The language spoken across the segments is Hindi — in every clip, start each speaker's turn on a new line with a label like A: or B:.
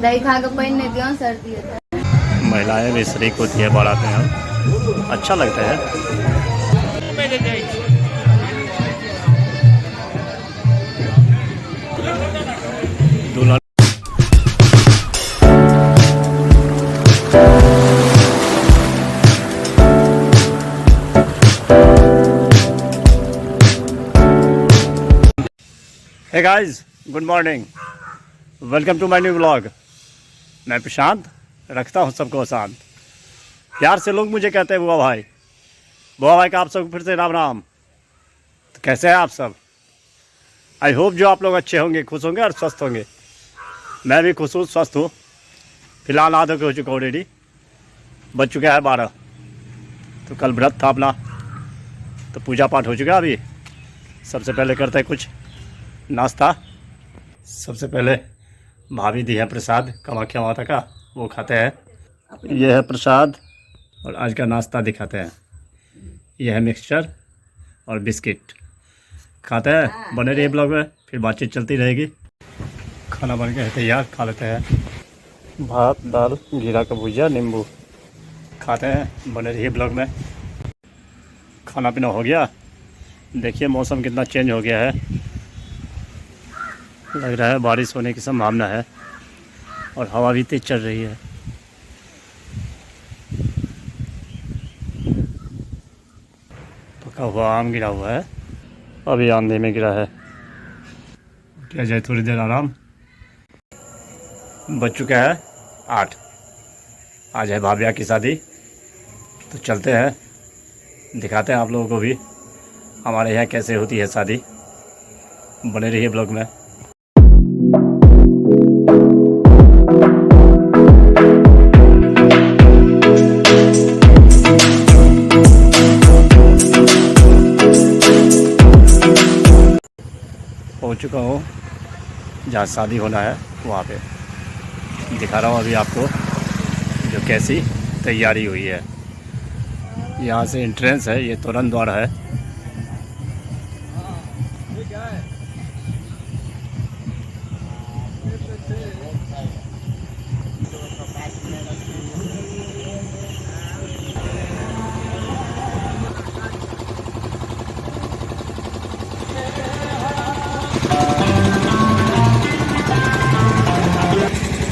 A: दही खा के पहनने दियो सर्दी होता है।
B: महिलाएं भी शरीक होती है बारात में, हम अच्छा लगता है। दूल्हा hey guys, good morning, welcome to my new vlog. मैं प्रशांत, रखता हूँ सबको शांत। प्यार से लोग मुझे कहते हैं बुआ भाई। बुआ भाई का आप सबको फिर से राम राम। तो कैसे हैं आप सब? आई होप जो आप लोग अच्छे होंगे, खुश होंगे और स्वस्थ होंगे। मैं भी खुश हूँ, स्वस्थ हूँ। फिलहाल आधो के हो चुका ऑलरेडी, बज चुका है 12। तो कल व्रत था अपना, तो पूजा पाठ हो चुका। अभी सबसे पहले करते हैं कुछ नाश्ता। सबसे पहले भाभी दी है प्रसाद कामाख्या माता का, वो खाते हैं। यह है प्रसाद और आज का नाश्ता दिखाते हैं। यह है मिक्सचर और बिस्किट, खाते हैं। बने रहिए ब्लॉग में, फिर बातचीत चलती रहेगी। खाना बन के है तैयार, खा लेते हैं। भात, दाल, जीरा का भुजिया, नींबू, खाते हैं। बने रहिए ब्लॉग में। खाना पीना हो गया। देखिए मौसम कितना चेंज हो गया है, लग रहा है बारिश होने की संभावना है और हवा भी तेज चल रही है। पका हुआ आम गिरा हुआ है, अभी आंधी में गिरा है। क्या जाए, थोड़ी देर आराम। बज चुका है 8। आज है भाभिया की शादी, तो चलते हैं, दिखाते हैं आप लोगों को भी हमारे यहाँ कैसे होती है शादी। बने रहिए ब्लॉग में। पहुंच चुका हूँ जहाँ शादी होना है, वहाँ पे दिखा रहा हूँ अभी आपको जो कैसी तैयारी हुई है। यहाँ से एंट्रेंस है, ये तोरण द्वार है।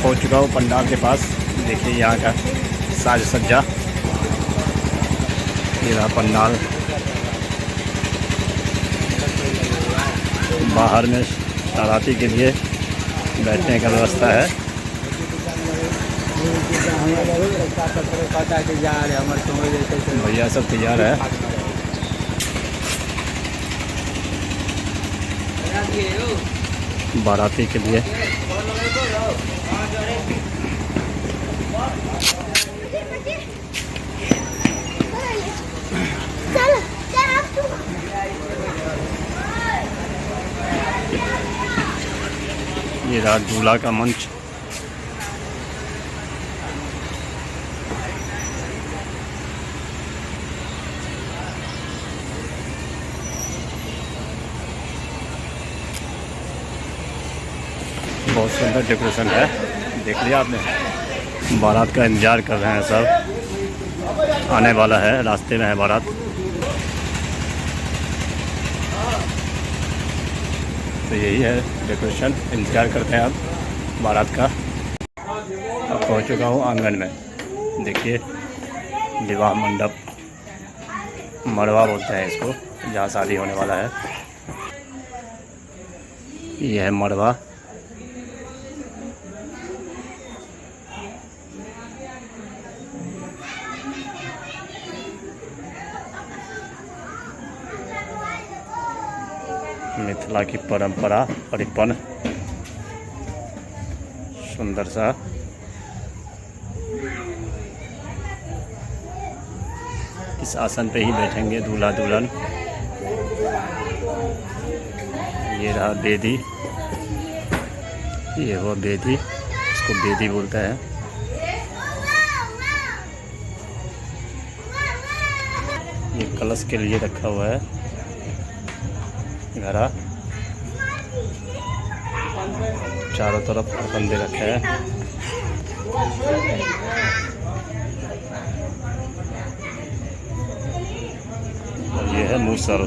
B: पहुंच चुका हूँ पंडाल के पास। देखिए यहाँ का साज सज्जा, ये रहा पंडाल। बाहर में बाराती के लिए बैठने का व्यवस्था है। भैया सब तैयार है। बाराती के लिए ये रहा दूल्हा का मंच। बहुत सुंदर डेकोरेशन है, देख लिया आपने। बारात का इंतज़ार कर रहे हैं सब, आने वाला है, रास्ते में है बारात। तो यही है डेकोरेशन, इंतज़ार करते हैं अब बारात का। अब पहुंच चुका हूँ आंगन में। देखिए विवाह मंडप, मड़वा बोलते हैं इसको, जहाँ शादी होने वाला है। यह है मड़वा। मिथिला की परंपरा परिपन, सुंदर सा। इस आसन पे ही बैठेंगे दूल्हा दुल्हन। ये रहा बेदी, ये वो बेदी, इसको बेदी बोलते हैं। ये कलश के लिए रखा हुआ है घड़ा। चारों तरफ बंदे रखे हैं। और ये है मूसल,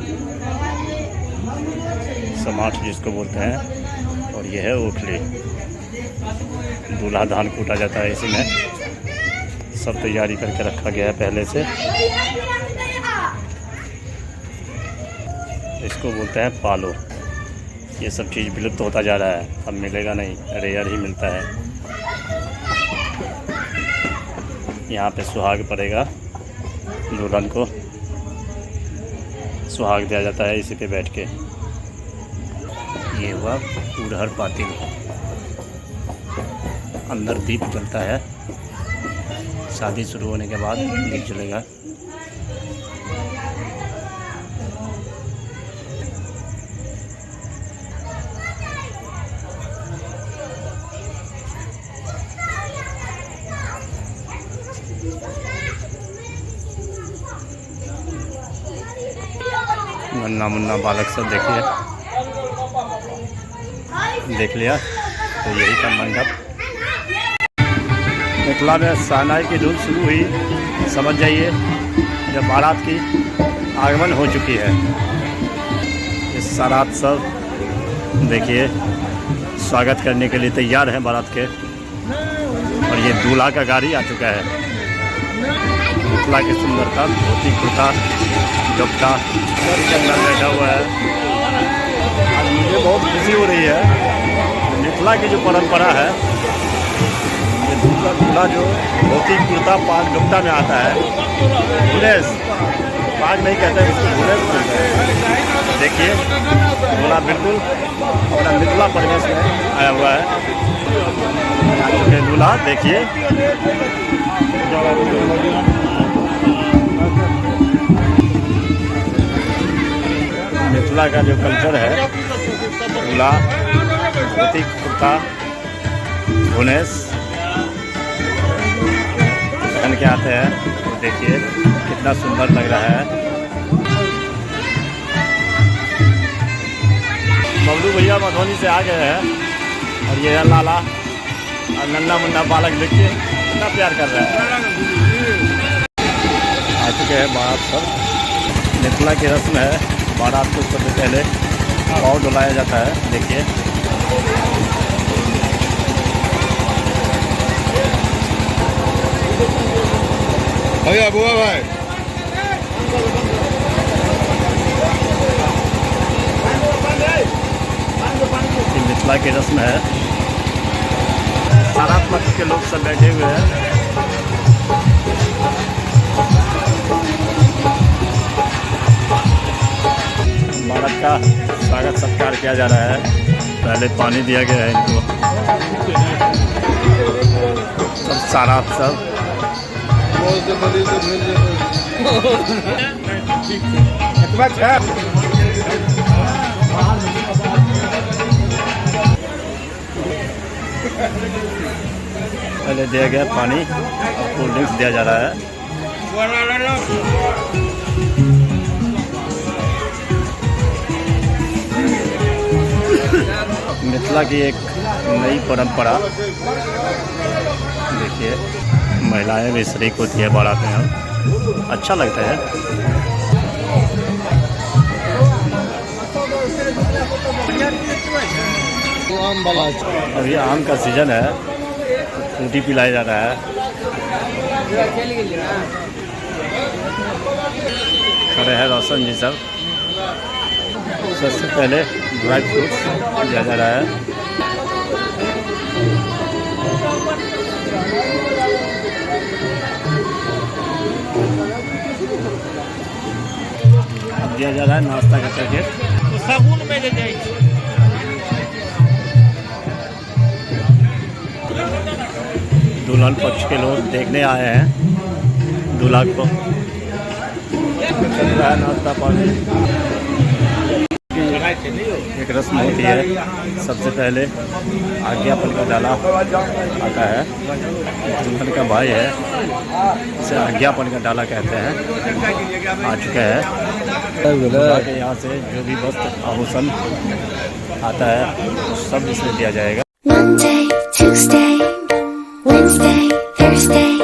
B: समाट जिसको बोलते हैं। और ये है ओखली, दूल्हा धान कूटा जाता है इसी में। सब तैयारी करके रखा गया है पहले से। इसको बोलते हैं पालो। ये सब चीज़ विलुप्त होता जा रहा है, अब मिलेगा नहीं, रेयर ही मिलता है। यहाँ पे सुहाग पड़ेगा, दुल्हन को सुहाग दिया जाता है इसी पे बैठ के। ये हुआ उड़हर पातिल, अंदर दीप जलता है। शादी शुरू होने के बाद दीप जलेगा। नन्ना मुन्ना बालक सब देखिए, देख लिया। तो यही था मंडप। मिथिला में शहनाई की धूल शुरू हुई, समझ जाइए जब बारात की आगमन हो चुकी है। इस सारात सब देखिए स्वागत करने के लिए तैयार हैं बारात के। और ये दूल्हा का गाड़ी आ चुका है। मिथिला की सुंदरता, धोती कुर्ता दुपट्टा के अंदर बैठा हुआ है। आज मुझे बहुत खुशी हो रही है। मिथिला की जो परंपरा है, ये दूल्हा जो धोती कुर्ता पाग दुपट्टा में आता है, भुनेस पाग नहीं कहते हैं, उसको भुनेस कहते हैं। देखिए दूल्हा बिल्कुल अपना मिथिला परिवेश में आया हुआ है। आ चुके दूल्हा, देखिए मिथिला का जो कल्चर है, दूल्हा धोती कुर्ता भुनेस पहन के आते हैं। तो देखिए कितना सुंदर लग रहा है। बबलू भैया मधुबनी से आ गए हैं। और ये है लाला और नन्ना मुन्ना बालक, देखिए कितना प्यार कर रहा है। आ चुके हैं बारात सब। मिथिला की रस्म है, बारात को सबसे पहले पाँव डुलाया जाता है। देखिए
C: भैया बुआ भाई,
B: मिथिला की रस्म है। बारात पक्ष के लोग सब बैठे हुए हैं। बारात का स्वागत सत्कार किया जा रहा है। पहले पानी दिया गया है इनको। सब सारात सब पहले दिया गया पानी, अब कोल्ड ड्रिंक्स दिया जा रहा है। मिथिला की एक नई परंपरा, देखिए महिलाएं भी शरीक होती है बारात में। अब अच्छा लगता है। अभी आम का सीजन है, फ्रूटी पिलाया जा रहा है। खड़े हैं रोशन जी सब। सबसे पहले ड्राई फ्रूट्स दिया जा रहा है। अब दिया जा रहा है नाश्ता का पैकेट। दुल्हन पक्ष के लोग देखने आए हैं दूल्हा को। चल रहा है नाश्ता पानी। एक रस्म होती है, सबसे पहले आज्ञापन का डाला आता है। दुल्हन का भाई है, इसे आज्ञापन का डाला कहते हैं। आ चुका है। दूल्हा के यहाँ से जो भी वस्त्र आभूषण आता है सब इसमें दिया जाएगा।
D: Monday, Tuesday, Wednesday, Thursday.